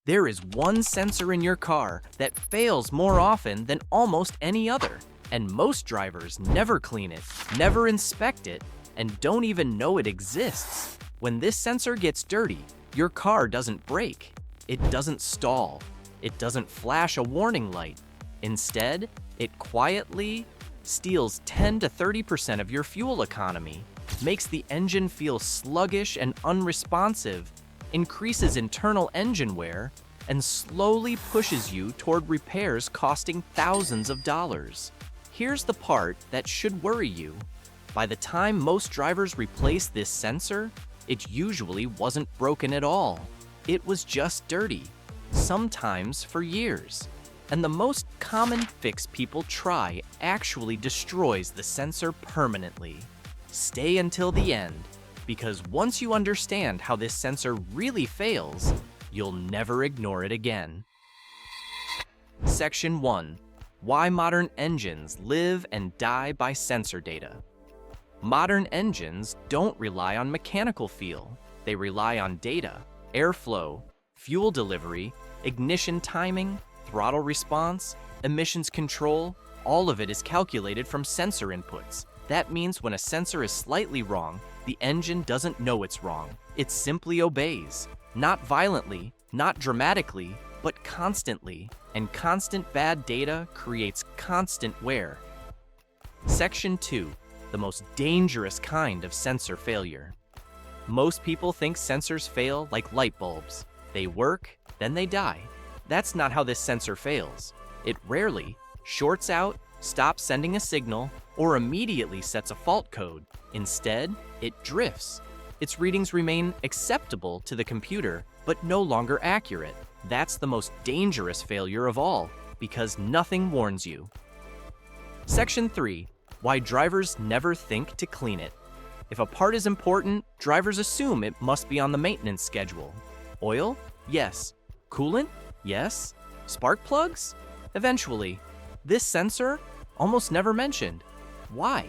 There is one sensor in your car that fails more often than almost any other, and most drivers never clean it, never inspect it, and don't even know it exists. When this sensor gets dirty, your car doesn't brake, it doesn't stall, it doesn't flash a warning light. Instead, it quietly steals 10 to 30% of your fuel economy, makes the engine feel sluggish and unresponsive, increases internal engine wear, and slowly pushes you toward repairs costing thousands of dollars. Here's the part that should worry you. By the time most drivers replace this sensor, it usually wasn't broken at all. It was just dirty, sometimes for years. And the most common fix people try actually destroys the sensor permanently. Stay until the end, because once you understand how this sensor really fails, you'll never ignore it again. Section 1. Why modern engines live and die by sensor data. Modern engines don't rely on mechanical feel. They rely on data, airflow, fuel delivery, ignition timing, throttle response, emissions control. All of it is calculated from sensor inputs. That means when a sensor is slightly wrong, the engine doesn't know it's wrong. It simply obeys. Not violently, not dramatically, but constantly. And constant bad data creates constant wear. Section 2. The most dangerous kind of sensor failure. Most people think sensors fail like light bulbs. They work, then they die. That's not how this sensor fails. It rarely shorts out, stops sending a signal, or immediately sets a fault code. Instead, it drifts. Its readings remain acceptable to the computer, but no longer accurate. That's the most dangerous failure of all, because nothing warns you. Section 3. Why drivers never think to clean it. If a part is important, drivers assume it must be on the maintenance schedule. Oil? Yes. Coolant? Yes. Spark plugs? Eventually. This sensor? Almost never mentioned. Why?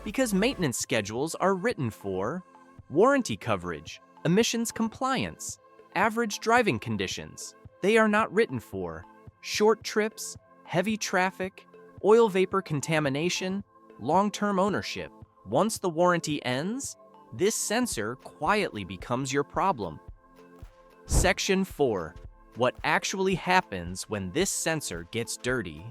Because maintenance schedules are written for warranty coverage, emissions compliance, average driving conditions. They are not written for short trips, heavy traffic, oil vapor contamination, long-term ownership. Once the warranty ends, this sensor quietly becomes your problem. Section 4. What actually happens when this sensor gets dirty.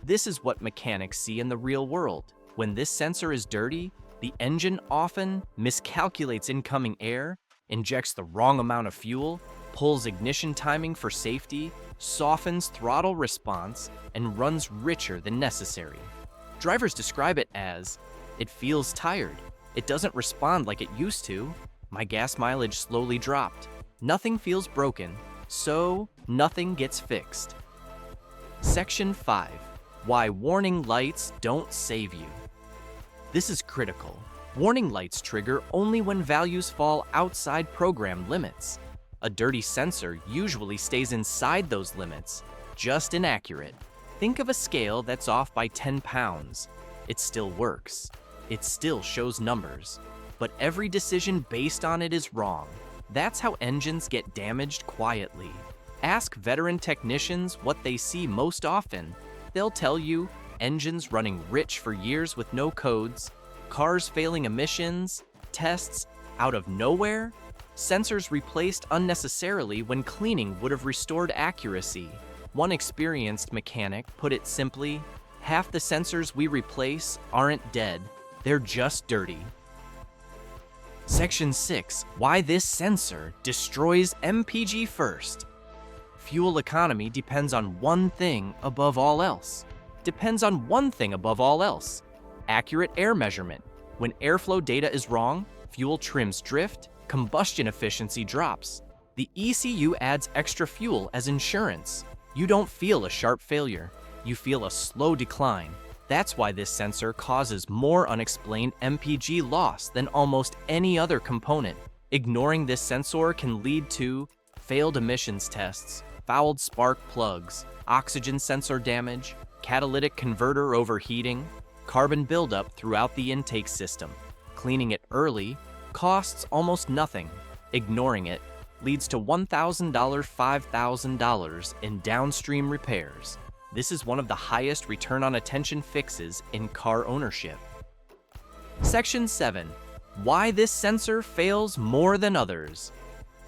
This is what mechanics see in the real world. When this sensor is dirty, the engine often miscalculates incoming air, injects the wrong amount of fuel, pulls ignition timing for safety, softens throttle response, and runs richer than necessary. Drivers describe it as, "It feels tired. It doesn't respond like it used to. My gas mileage slowly dropped. Nothing feels broken, so nothing gets fixed." Section 5. Why warning lights don't save you. This is critical. Warning lights trigger only when values fall outside program limits. A dirty sensor usually stays inside those limits, just inaccurate. Think of a scale that's off by 10 pounds. It still works. It still shows numbers. But every decision based on it is wrong. That's how engines get damaged quietly. Ask veteran technicians what they see most often. They'll tell you engines running rich for years with no codes, cars failing emissions, tests out of nowhere, sensors replaced unnecessarily when cleaning would have restored accuracy. One experienced mechanic put it simply, half the sensors we replace aren't dead, they're just dirty. Section 6. Why this sensor destroys MPG first. Fuel economy depends on one thing above all else. Accurate air measurement. When airflow data is wrong, fuel trims drift, combustion efficiency drops. The ECU adds extra fuel as insurance. You don't feel a sharp failure. You feel a slow decline. That's why this sensor causes more unexplained MPG loss than almost any other component. Ignoring this sensor can lead to failed emissions tests, fouled spark plugs, oxygen sensor damage, catalytic converter overheating, carbon buildup throughout the intake system. Cleaning it early costs almost nothing. Ignoring it leads to $1,000, $5,000 in downstream repairs. This is one of the highest return on attention fixes in car ownership. Section 7. Why this sensor fails more than others.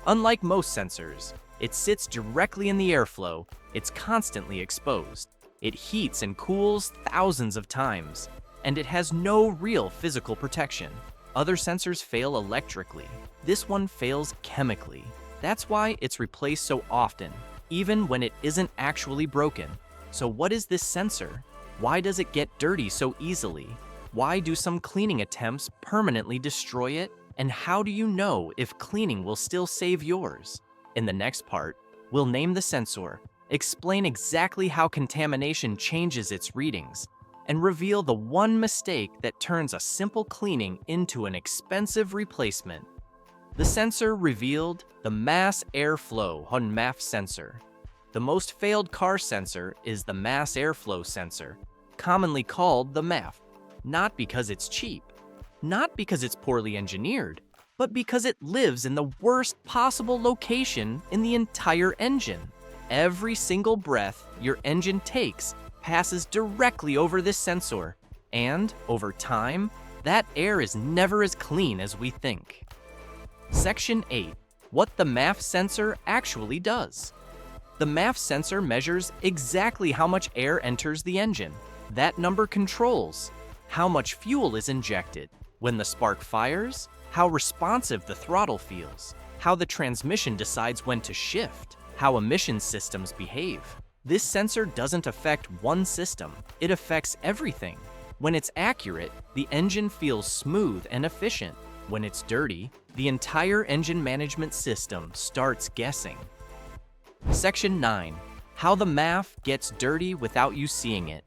Unlike most sensors, it sits directly in the airflow. It's constantly exposed. It heats and cools thousands of times, and it has no real physical protection. Other sensors fail electrically. This one fails chemically. That's why it's replaced so often, even when it isn't actually broken. So what is this sensor? Why does it get dirty so easily? Why do some cleaning attempts permanently destroy it? And how do you know if cleaning will still save yours? In the next part, we'll name the sensor, explain exactly how contamination changes its readings, and reveal the one mistake that turns a simple cleaning into an expensive replacement. The sensor revealed: the mass airflow (MAF) sensor. The most failed car sensor is the mass airflow sensor, commonly called the MAF, not because it's cheap, not because it's poorly engineered, but because it lives in the worst possible location in the entire engine. Every single breath your engine takes passes directly over this sensor, and over time, that air is never as clean as we think. Section 8. What the MAF sensor actually does. The MAF sensor measures exactly how much air enters the engine. That number controls how much fuel is injected, when the spark fires, how responsive the throttle feels, how the transmission decides when to shift, how emission systems behave. This sensor doesn't affect one system, it affects everything. When it's accurate, the engine feels smooth and efficient. When it's dirty, the entire engine management system starts guessing. Section 9. How the MAF gets dirty without you seeing it.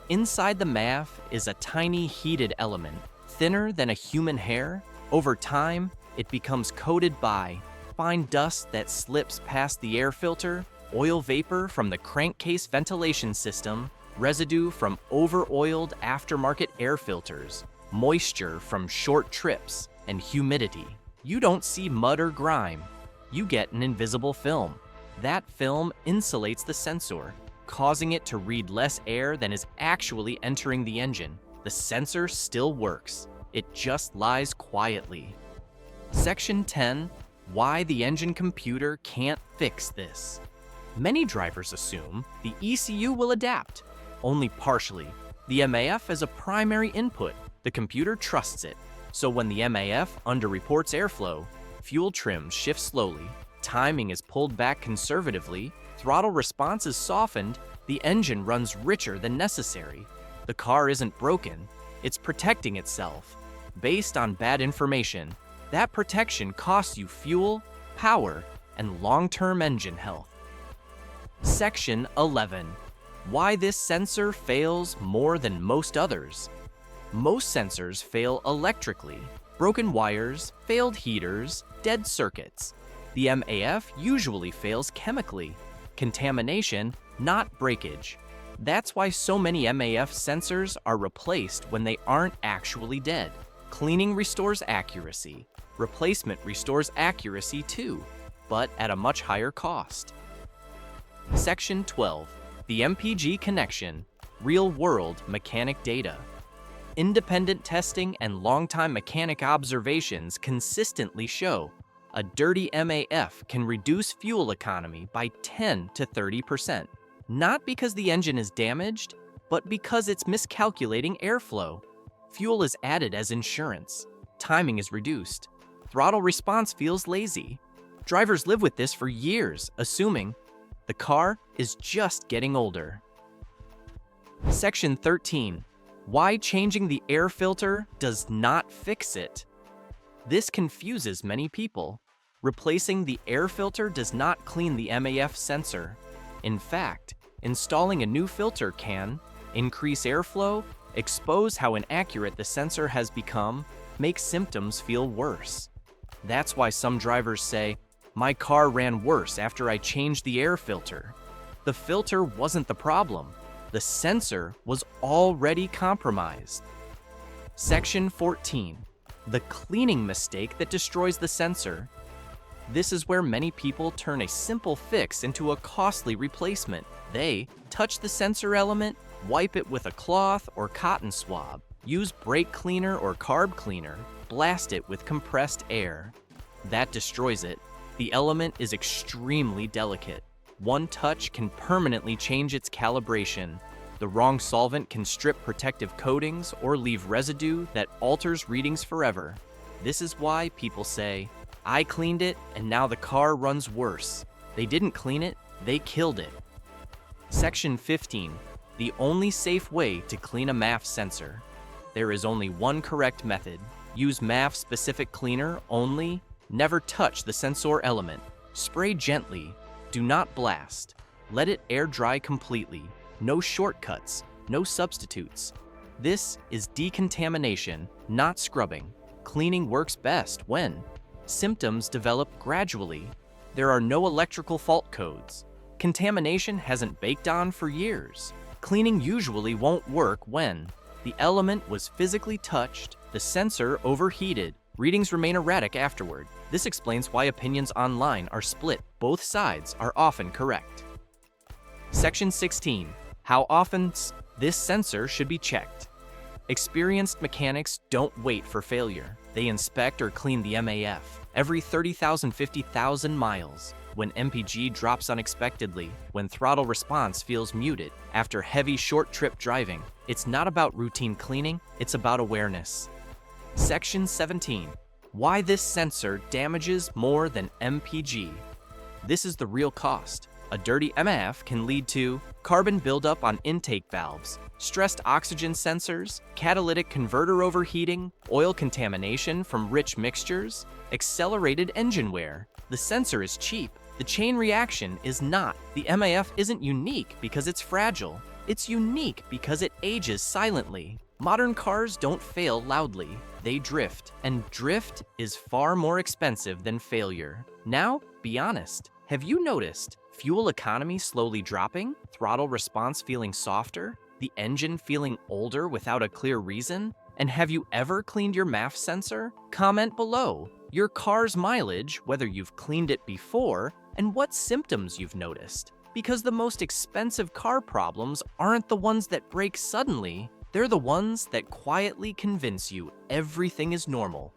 Inside the MAF is a tiny heated element, thinner than a human hair. Over time, it becomes coated by fine dust that slips past the air filter, oil vapor from the crankcase ventilation system, residue from over-oiled aftermarket air filters, moisture from short trips, and humidity. You don't see mud or grime. You get an invisible film. That film insulates the sensor, causing it to read less air than is actually entering the engine. The sensor still works. It just lies quietly. Section 10. Why the engine computer can't fix this. Many drivers assume the ECU will adapt. Only partially. The MAF is a primary input. The computer trusts it. So when the MAF underreports airflow, fuel trims shift slowly, timing is pulled back conservatively, throttle response is softened, the engine runs richer than necessary. The car isn't broken, it's protecting itself. Based on bad information, that protection costs you fuel, power, and long-term engine health. Section 11. Why this sensor fails more than most others. Most sensors fail electrically. Broken wires, failed heaters, dead circuits. The MAF usually fails chemically. Contamination, not breakage. That's why so many MAF sensors are replaced when they aren't actually dead. Cleaning restores accuracy. Replacement restores accuracy too, but at a much higher cost. Section 12. The MPG connection. Real-world mechanic data. Independent testing and long-time mechanic observations consistently show a dirty MAF can reduce fuel economy by 10 to 30%. Not because the engine is damaged, but because it's miscalculating airflow. Fuel is added as insurance. Timing is reduced. Throttle response feels lazy. Drivers live with this for years, assuming the car is just getting older. Section 13. Why changing the air filter does not fix it. This confuses many people. Replacing the air filter does not clean the MAF sensor. In fact, installing a new filter can increase airflow, expose how inaccurate the sensor has become, make symptoms feel worse. That's why some drivers say, "My car ran worse after I changed the air filter." The filter wasn't the problem. The sensor was already compromised. Section 14. The cleaning mistake that destroys the sensor. This is where many people turn a simple fix into a costly replacement. They touch the sensor element, wipe it with a cloth or cotton swab, use brake cleaner or carb cleaner, blast it with compressed air. That destroys it. The element is extremely delicate. One touch can permanently change its calibration. The wrong solvent can strip protective coatings or leave residue that alters readings forever. This is why people say, "I cleaned it and now the car runs worse." They didn't clean it, they killed it. Section 15. The only safe way to clean a MAF sensor. There is only one correct method. Use MAF-specific cleaner only. Never touch the sensor element. Spray gently. Do not blast. Let it air dry completely. No shortcuts, no substitutes. This is decontamination, not scrubbing. Cleaning works best when symptoms develop gradually. There are no electrical fault codes. Contamination hasn't baked on for years. Cleaning usually won't work when the element was physically touched, the sensor overheated, readings remain erratic afterward. This explains why opinions online are split. Both sides are often correct. Section 16. How often this sensor should be checked. Experienced mechanics don't wait for failure. They inspect or clean the MAF every 30,000, 50,000 miles. When MPG drops unexpectedly, when throttle response feels muted after heavy short trip driving, it's not about routine cleaning, it's about awareness. Section 17. Why this sensor damages more than MPG. This is the real cost. A dirty MAF can lead to carbon buildup on intake valves, stressed oxygen sensors, catalytic converter overheating, oil contamination from rich mixtures, accelerated engine wear. The sensor is cheap. The chain reaction is not. The MAF isn't unique because it's fragile. It's unique because it ages silently. Modern cars don't fail loudly. They drift, and drift is far more expensive than failure. Now, be honest. Have you noticed fuel economy slowly dropping, throttle response feeling softer, the engine feeling older without a clear reason? And have you ever cleaned your MAF sensor? Comment below your car's mileage, whether you've cleaned it before, and what symptoms you've noticed. Because the most expensive car problems aren't the ones that break suddenly, they're the ones that quietly convince you everything is normal.